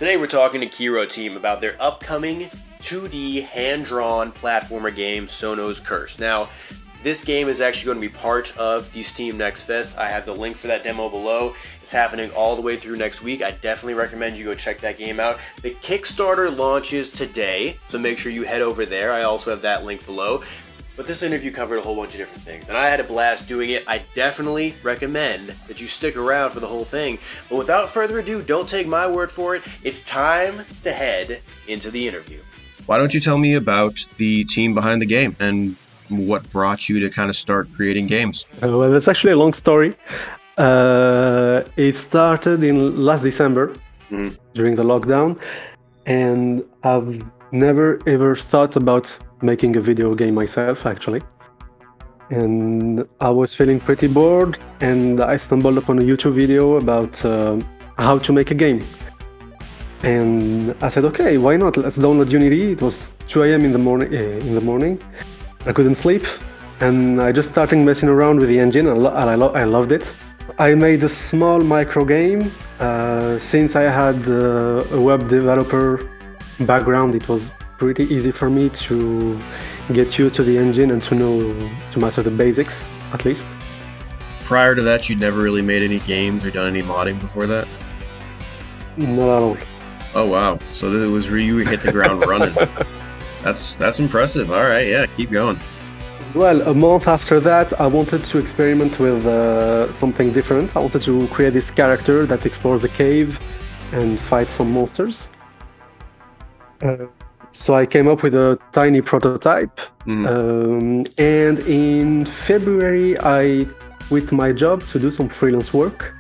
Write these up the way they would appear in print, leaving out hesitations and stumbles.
Today we're talking to Kiro Team about their upcoming 2D hand-drawn platformer game, Souno's Curse. Now, this game is actually going to be part of the Steam Next Fest. I have the link for that demo below. It's happening all the way through next week. I definitely recommend you go check that game out. The Kickstarter launches today, so make sure you head over there. I also have that link below. But this interview covered a whole bunch of different things, and I had a blast doing it. I definitely recommend that you stick around for the whole thing. But without further ado, don't take my word for it. It's time to head into the interview. Why don't you tell me about the team behind the game and what brought you to kind of start creating games? Well, that's actually a long story. It started in last December during the lockdown, and I've never ever thought about making a video game myself, actually. And I was feeling pretty bored, and I stumbled upon a YouTube video about how to make a game. And I said, okay, why not? Let's download Unity. It was 2 a.m. in the morning. I couldn't sleep, and I just started messing around with the engine, and I loved it. I made a small micro game. Since I had a web developer background, it was pretty easy for me to get used to the engine and to master the basics, at least. Prior to that, you'd never really made any games or done any modding before that? Not at all. Oh wow! So it was you hit the ground running. That's impressive. All right, yeah, keep going. Well, a month after that, I wanted to experiment with something different. I wanted to create this character that explores a cave and fights some monsters. So I came up with a tiny prototype, and in February I quit my job to do some freelance work.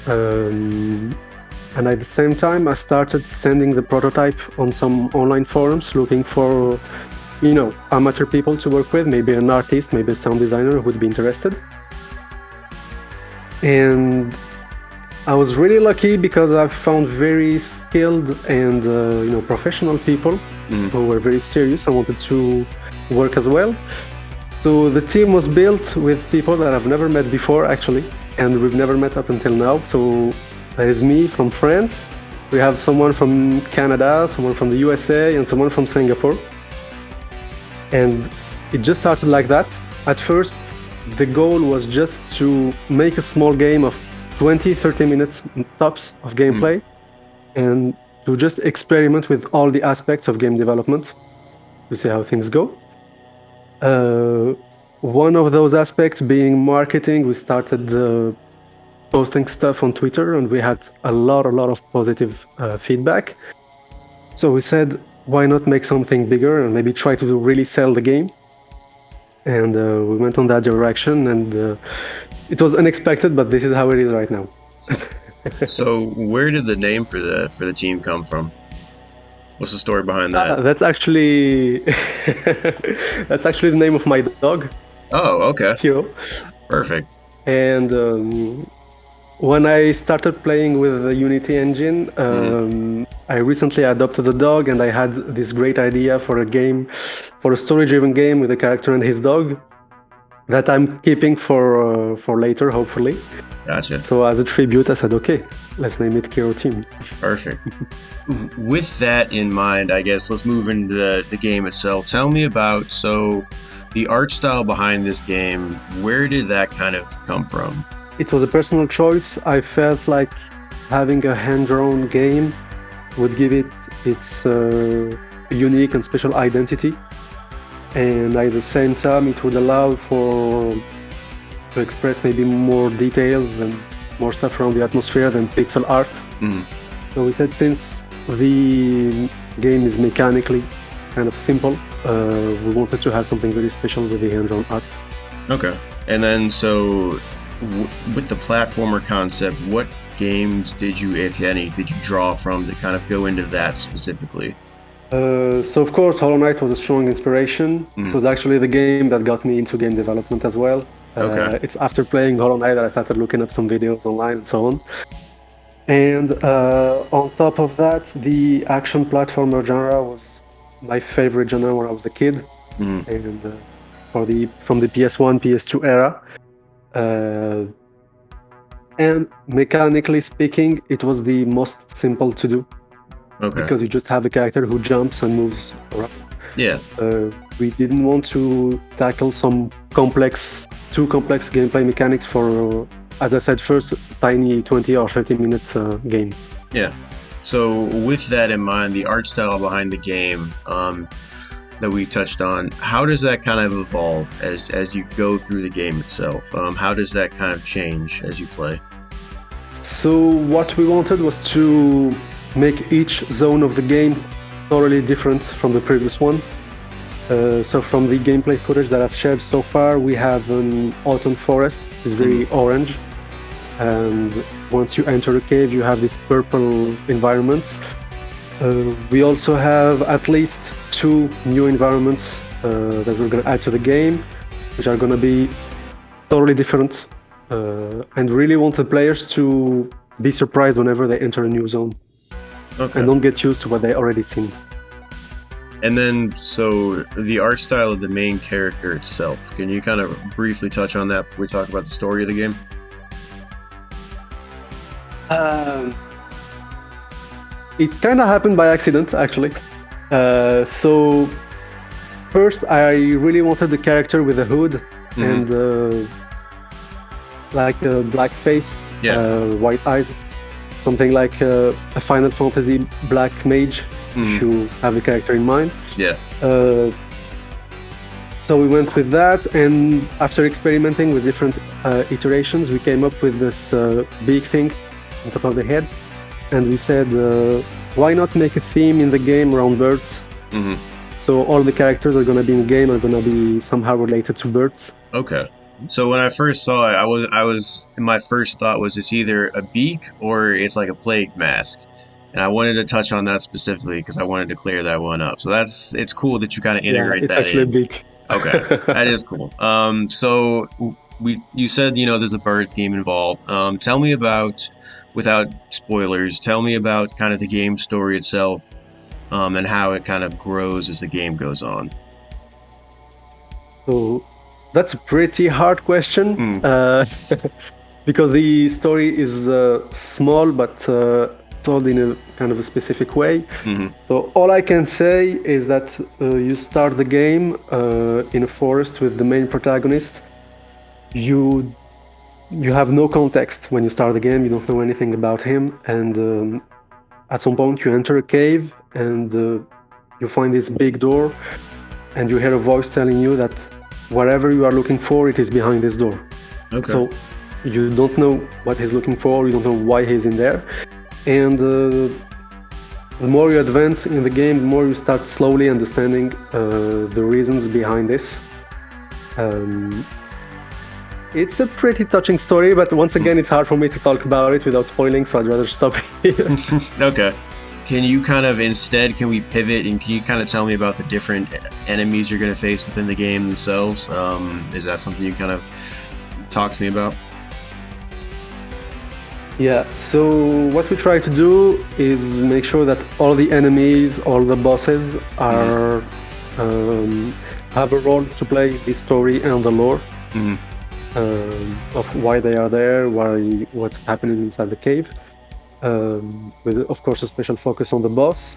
And at the same time, I started sending the prototype on some online forums, looking for, amateur people to work with, maybe an artist, maybe a sound designer who would be interested. And I was really lucky because I found very skilled and professional people who were very serious and wanted to work as well. So the team was built with people that I've never met before, actually, and we've never met up until now. So there is me from France. We have someone from Canada, someone from the USA, and someone from Singapore. And it just started like that. At first, the goal was just to make a small game of 20-30 minutes tops of gameplay and to just experiment with all the aspects of game development to see how things go. One of those aspects being marketing. We started posting stuff on Twitter, and we had a lot of positive feedback. So we said, why not make something bigger and maybe try to really sell the game? And we went on that direction, and it was unexpected, but this is how it is right now. So where did the name for the team come from? What's the story behind that? That's actually the name of my dog. Oh, okay. Kiro. Perfect. And when I started playing with the Unity engine, I recently adopted a dog, and I had this great idea for a story-driven game with a character and his dog that I'm keeping for later, hopefully. Gotcha. So as a tribute, I said, okay, let's name it Kiro Team. Perfect. With that in mind, I guess let's move into the game itself. Tell me about, the art style behind this game. Where did that kind of come from? It was a personal choice. I felt like having a hand-drawn game would give it its unique and special identity. And at the same time, it would allow to express maybe more details and more stuff around the atmosphere than pixel art. So we said, since the game is mechanically kind of simple, we wanted to have something very special with the hand-drawn art. Okay. And then with the platformer concept, what games did you, if any, draw from to kind of go into that specifically? So of course, Hollow Knight was a strong inspiration. It was actually the game that got me into game development as well. Okay. It's after playing Hollow Knight that I started looking up some videos online and so on. And on top of that, the action platformer genre was my favorite genre when I was a kid. And from the PS1, PS2 era. And mechanically speaking, it was the most simple to do. Okay. Because you just have a character who jumps and moves around. Yeah. We didn't want to tackle some too complex gameplay mechanics for, as I said first, tiny 20 or 30-minute game. Yeah. So with that in mind, the art style behind the game that we touched on, how does that kind of evolve as you go through the game itself? How does that kind of change as you play? So what we wanted was to make each zone of the game totally different from the previous one. So from the gameplay footage that I've shared so far, we have an autumn forest, it's very orange. And once you enter a cave, you have these purple environments. We also have at least 2 new environments that we're going to add to the game, which are going to be totally different, and really want the players to be surprised whenever they enter a new zone. Okay. And don't get used to what they already seen. And then, so the art style of the main character itself, can you kind of briefly touch on that before we talk about the story of the game? It kind of happened by accident, actually. So first, I really wanted the character with a hood and like a black face, white eyes, something like a Final Fantasy black mage, if you have a character in mind. Yeah. So we went with that, and after experimenting with different iterations, we came up with this big thing on top of the head, and we said, why not make a theme in the game around birds? So all the characters that are going to be in the game are going to be somehow related to birds. Okay. So when I first saw it, my first thought was it's either a beak or it's like a plague mask. And I wanted to touch on that specifically because I wanted to clear that one up. So it's cool that you kind of integrate that in. It's actually a beak. Okay, that is cool. So you said, there's a bird theme involved. Tell me about, without spoilers, tell me about kind of the game story itself, and how it kind of grows as the game goes on. So that's a pretty hard question, because the story is small but told in a kind of a specific way. So all I can say is that you start the game in a forest with the main protagonist. You have no context when you start the game. You don't know anything about him, and at some point you enter a cave and you find this big door, and you hear a voice telling you that whatever you are looking for, it is behind this door. Okay. So you don't know what he's looking for, you don't know why he's in there. And the more you advance in the game, the more you start slowly understanding the reasons behind this. It's a pretty touching story, but once again, it's hard for me to talk about it without spoiling, so I'd rather stop here. Okay. Can you kind of, instead, can we pivot and can you kind of tell me about the different enemies you're going to face within the game themselves? Is that something you kind of talk to me about? Yeah, so what we try to do is make sure that all the enemies, all the bosses are have a role to play in the story and the lore of why they are there, what's happening inside the cave. With, of course, a special focus on the bosses.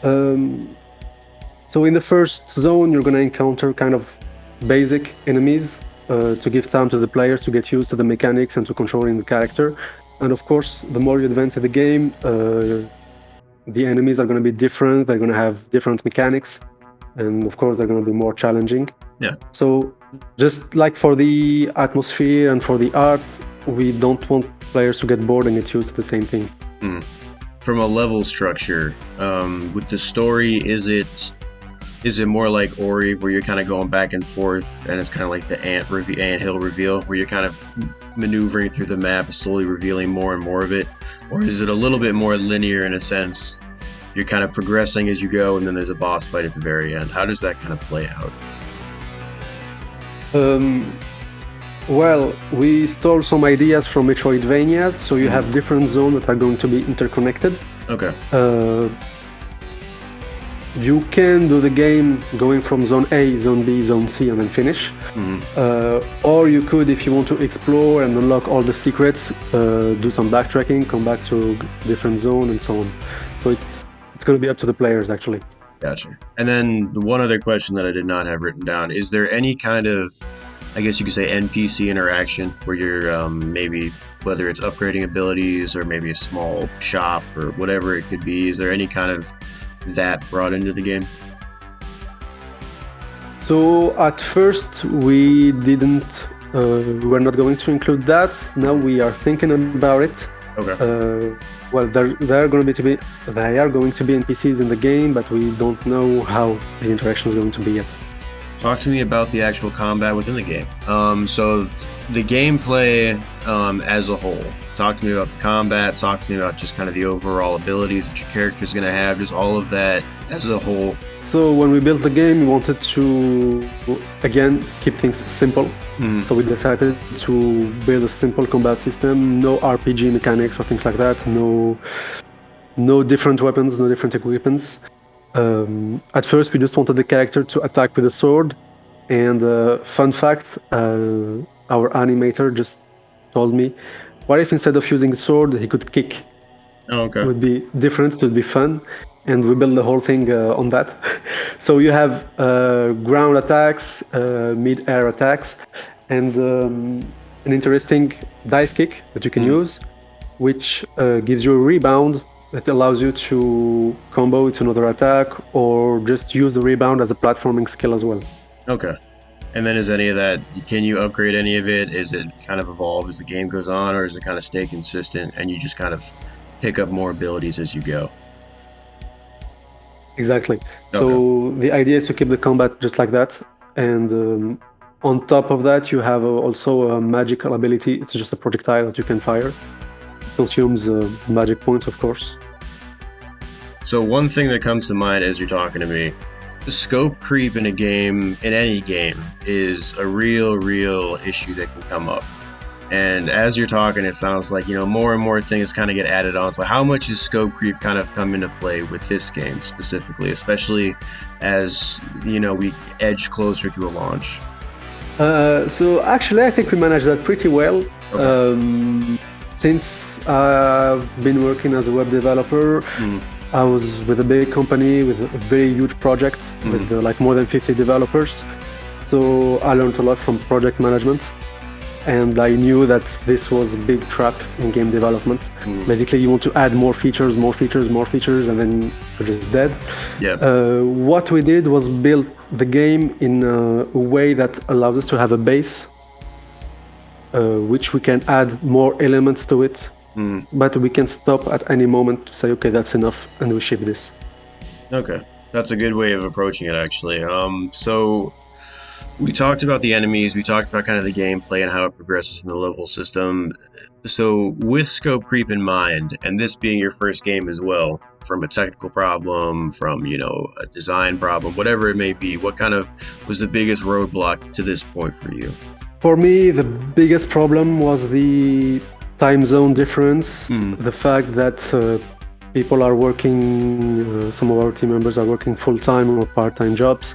So in the first zone, you're going to encounter kind of basic enemies to give time to the players to get used to the mechanics and to controlling the character. And of course, the more you advance in the game, the enemies are going to be different. They're going to have different mechanics, and of course, they're going to be more challenging. Yeah. So just like for the atmosphere and for the art, we don't want players to get bored and get used to the same thing. From a level structure, with the story, is it more like Ori, where you're kind of going back and forth, and it's kind of like the anthill reveal, where you're kind of maneuvering through the map, slowly revealing more and more of it? Or is it a little bit more linear in a sense? You're kind of progressing as you go, and then there's a boss fight at the very end. How does that kind of play out? Well, we stole some ideas from Metroidvanias, so you have different zones that are going to be interconnected. Okay. you can do the game going from zone A, zone B, zone C, and then finish. Or you could, if you want to explore and unlock all the secrets, do some backtracking, come back to different zone, and so on. So it's going to be up to the players, actually. Gotcha. And then one other question that I did not have written down: is there any kind of, I guess you could say, NPC interaction where you're maybe, whether it's upgrading abilities or maybe a small shop or whatever it could be, is there any kind of that brought into the game? So at first we didn't, we were not going to include that. Now we are thinking about it. Okay. Well, they are going to be NPCs in the game, but we don't know how the interaction is going to be yet. Talk to me about the actual combat within the game. So the gameplay as a whole. Talk to me about the combat. Talk to me about just kind of the overall abilities that your character is going to have. Just all of that as a whole. So when we built the game, we wanted to, again, keep things simple. So we decided to build a simple combat system, no RPG mechanics or things like that, no different weapons, no different equipments. At first, we just wanted the character to attack with a sword. And fun fact, our animator just told me, what if instead of using the sword, he could kick? Oh, okay. It would be different, it would be fun. And we built the whole thing on that. So you have ground attacks, mid-air attacks, and an interesting dive kick that you can use, which gives you a rebound that allows you to combo with another attack or just use the rebound as a platforming skill as well. Okay. And then is any of that, can you upgrade any of it? Is it kind of evolve as the game goes on, or is it kind of stay consistent and you just kind of pick up more abilities as you go? Exactly. So the idea is to keep the combat just like that. And on top of that, you have also a magical ability. It's just a projectile that you can fire. It consumes magic points, of course. So one thing that comes to mind as you're talking to me, the scope creep in a game, in any game, is a real issue that can come up. And as you're talking, it sounds like, more and more things kind of get added on. So how much does scope creep kind of come into play with this game specifically, especially as, we edge closer to a launch? So actually, I think we managed that pretty well. Okay. Since I've been working as a web developer, I was with a big company with a very huge project with like more than 50 developers. So I learned a lot from project management. And I knew that this was a big trap in game development. Basically, you want to add more features, and then you're just dead. Yeah. What we did was build the game in a way that allows us to have a base, which we can add more elements to it. But we can stop at any moment to say, okay, that's enough, and we ship this. Okay. That's a good way of approaching it, actually. So we talked about the enemies, we talked about kind of the gameplay and how it progresses in the level system. So with scope creep in mind, and this being your first game as well, from a technical problem, from, a design problem, whatever it may be, what kind of was the biggest roadblock to this point for you? For me, the biggest problem was the time zone difference, the fact that people are working, some of our team members are working full-time or part-time jobs,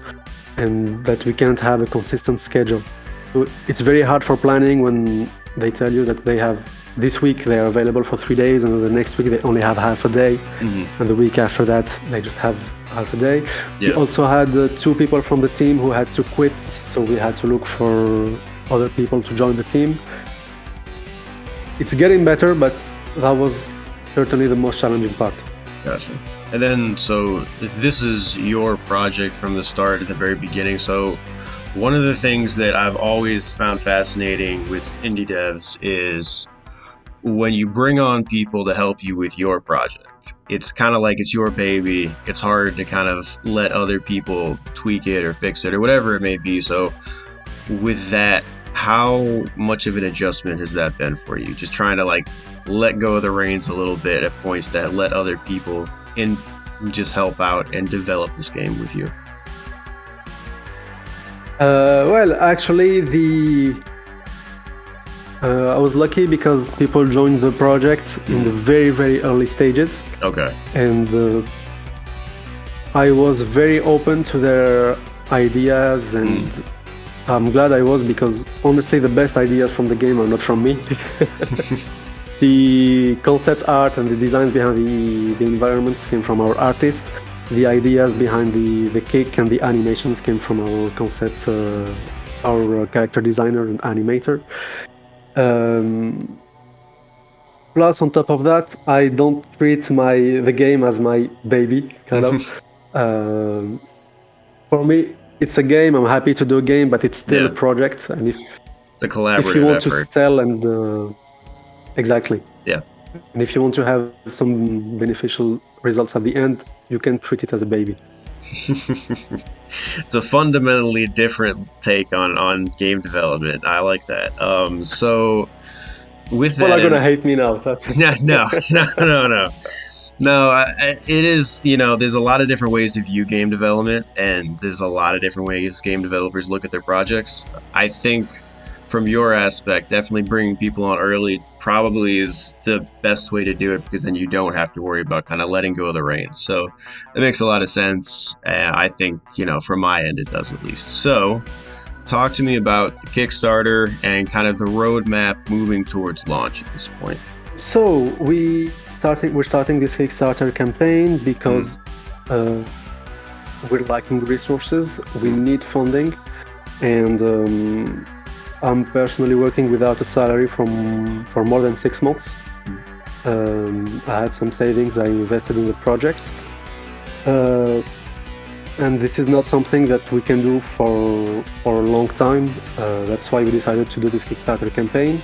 and that we can't have a consistent schedule. So it's very hard for planning when they tell you that they have this week they are available for 3 days, and the next week they only have half a day, and the week after that they just have half a day. Yeah. We also had 2 people from the team who had to quit, so we had to look for other people to join the team. It's getting better, but that was certainly the most challenging part. Gotcha. And then, so this is your project from the start, at the very beginning. So one of the things that I've always found fascinating with indie devs is when you bring on people to help you with your project. It's kind of like it's your baby. It's hard to kind of let other people tweak it or fix it or whatever it may be. So with that, how much of an adjustment has that been for you? Just trying to let go of the reins a little bit at points that let other people in just help out and develop this game with you. Well, actually, I was lucky because people joined the project in the very early stages. Okay. And I was very open to their ideas, and I'm glad I was, because honestly, the best ideas from the game are not from me. The concept art and the designs behind the environments came from our artist. The ideas behind the kick and the animations came from our concept, our character designer and animator. Plus, on top of that, I don't treat the game as my baby, kind of. For me, it's a game. I'm happy to do a game, but it's still a project. And the collaborative if you want effort. to sell and exactly, yeah, and if you want to have some beneficial results at the end, you can treat it as a baby. It's a fundamentally different take on game development. I like that. So with that, well, are gonna hate me now. That's no. It is, there's a lot of different ways to view game development, and there's a lot of different ways game developers look at their projects. I think from your aspect, definitely bringing people on early probably is the best way to do it, because then you don't have to worry about kind of letting go of the reins. So it makes a lot of sense. I think, from my end, it does at least. So talk to me about the Kickstarter and kind of the roadmap moving towards launch at this point. So we're starting this Kickstarter campaign because we're lacking resources. We need funding, and I'm personally working without a salary for more than 6 months. I had some savings I invested in the project, and this is not something that we can do for a long time. That's why we decided to do this Kickstarter campaign.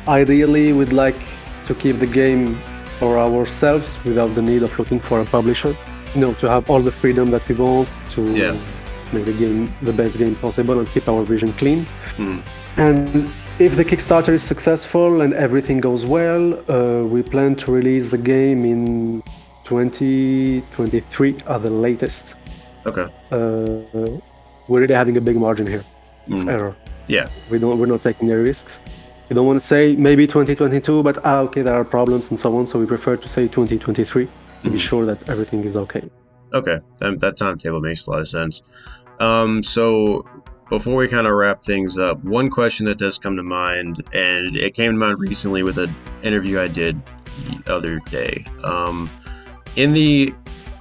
Ideally, we'd like to keep the game for ourselves without the need of looking for a publisher. To have all the freedom that we want to make the game the best game possible and keep our vision clean. And if the Kickstarter is successful and everything goes well, we plan to release the game in 2023 at the latest. Okay. We're really having a big margin here of error. Yeah. We're not taking any risks. We don't want to say maybe 2022, but okay, there are problems and so on. So we prefer to say 2023 to be sure that everything is okay. Okay, that timetable makes a lot of sense. So before we kind of wrap things up, one question that does come to mind, and it came to mind recently with an interview I did the other day. In the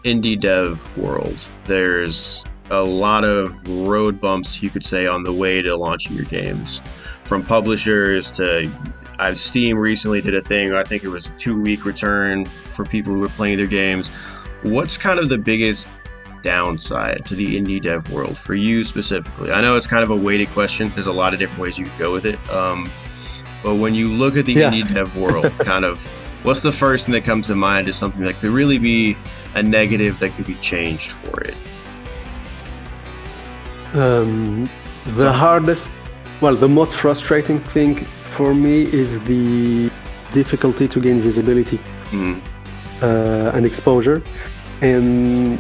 indie dev world, there's a lot of road bumps, you could say, on the way to launching your games. From publishers to, Steam recently did a thing, I think it was a 2-week return for people who were playing their games. What's kind of the biggest downside to the indie dev world for you specifically? I know it's kind of a weighted question. There's a lot of different ways you could go with it. But when you look at the indie dev world, kind of, what's the first thing that comes to mind as something that could really be a negative that could be changed for it? The most frustrating thing for me is the difficulty to gain visibility and exposure. And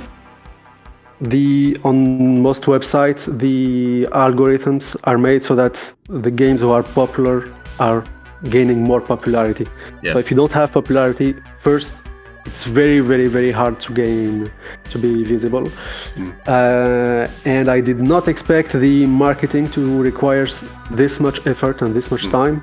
on most websites, the algorithms are made so that the games who are popular are gaining more popularity. Yeah. So if you don't have popularity first, it's very, very, very hard to be visible. And I did not expect the marketing to require this much effort and this much time.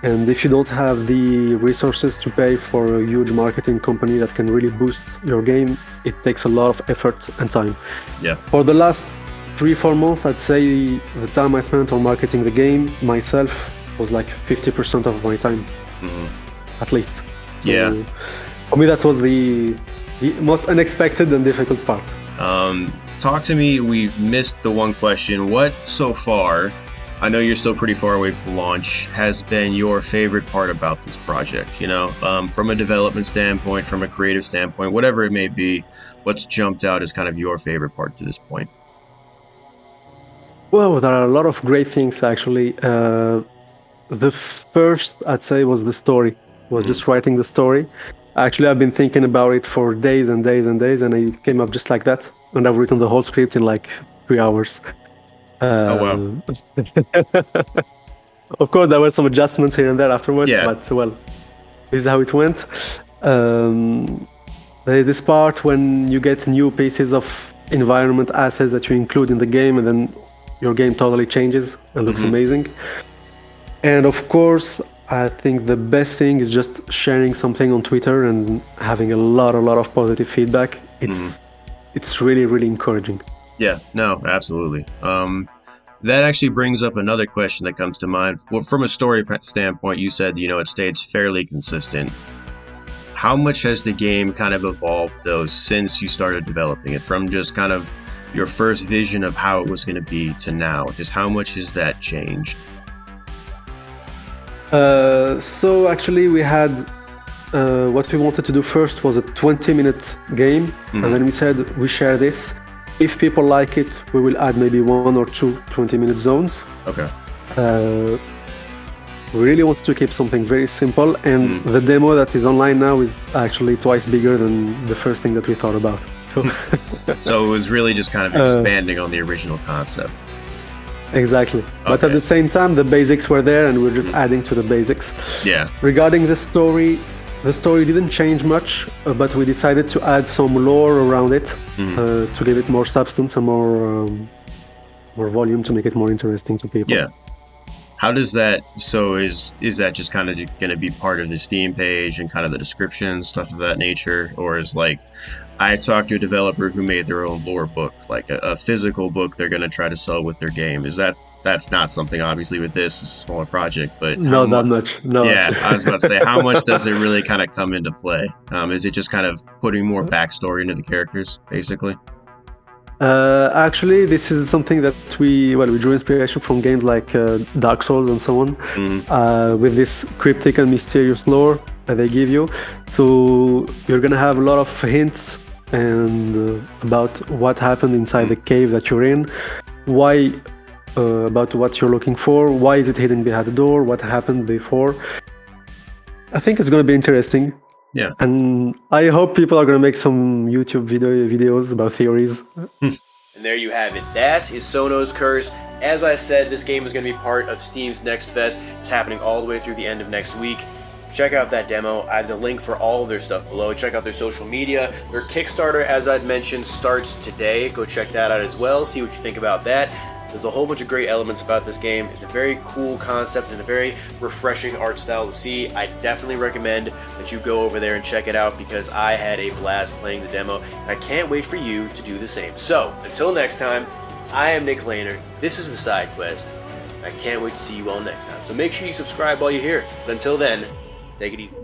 And if you don't have the resources to pay for a huge marketing company that can really boost your game, it takes a lot of effort and time. Yeah. For the last 3-4 months, I'd say the time I spent on marketing the game myself was like 50% of my time, at least. So for me, that was the most unexpected and difficult part. Talk to me, we missed the one question. What so far, I know you're still pretty far away from launch, has been your favorite part about this project? From a development standpoint, from a creative standpoint, whatever it may be, what's jumped out as kind of your favorite part to this point? Well, there are a lot of great things, actually. The first, I'd say, was the story. Was just writing the story. Actually, I've been thinking about it for days and days and days, and it came up just like that. And I've written the whole script in like 3 hours. Oh, wow. Of course, there were some adjustments here and there afterwards, but well, this is how it went. There is this part when you get new pieces of environment assets that you include in the game, and then your game totally changes and looks amazing. And of course, I think the best thing is just sharing something on Twitter and having a lot of positive feedback. It's really, really encouraging. Yeah, no, absolutely. That actually brings up another question that comes to mind. Well, from a story standpoint, you said, it stayed fairly consistent. How much has the game kind of evolved, though, since you started developing it? From just kind of your first vision of how it was going to be to now? Just how much has that changed? So actually we had what we wanted to do first was a 20-minute game, and then we said we share this. If people like it, we will add maybe 1 or 2 20-minute zones. Okay. We really wanted to keep something very simple, and the demo that is online now is actually twice bigger than the first thing that we thought about. So it was really just kind of expanding on the original concept. Exactly. But at the same time, the basics were there, and we're just adding to the basics. Yeah. Regarding the story didn't change much, but we decided to add some lore around it to give it more substance and more volume to make it more interesting to people. Yeah. How does that, so is that just kind of going to be part of the Steam page and kind of the description, stuff of that nature? Or is like, I talked to a developer who made their own lore book, like a physical book they're going to try to sell with their game. That's not something, obviously, with this, it's a smaller project, but... No, not much. No. Yeah, I was about to say, how much does it really kind of come into play? Is it just kind of putting more backstory into the characters, basically? Actually, this is something that we drew inspiration from games like Dark Souls and so on, with this cryptic and mysterious lore that they give you. So you're gonna have a lot of hints and about what happened inside the cave that you're in, why, about what you're looking for, why is it hidden behind the door, what happened before. I think it's gonna be interesting. Yeah. And I hope people are going to make some YouTube videos about theories. And there you have it. That is Souno's Curse. As I said, this game is going to be part of Steam's Next Fest. It's happening all the way through the end of next week. Check out that demo. I have the link for all of their stuff below. Check out their social media. Their Kickstarter, as I'd mentioned, starts today. Go check that out as well. See what you think about that. There's a whole bunch of great elements about this game. It's a very cool concept and a very refreshing art style to see. I definitely recommend that you go over there and check it out because I had a blast playing the demo. And I can't wait for you to do the same. So, until next time, I am Nick Lehner. This is The Side Quest. I can't wait to see you all next time. So make sure you subscribe while you're here. But until then, take it easy.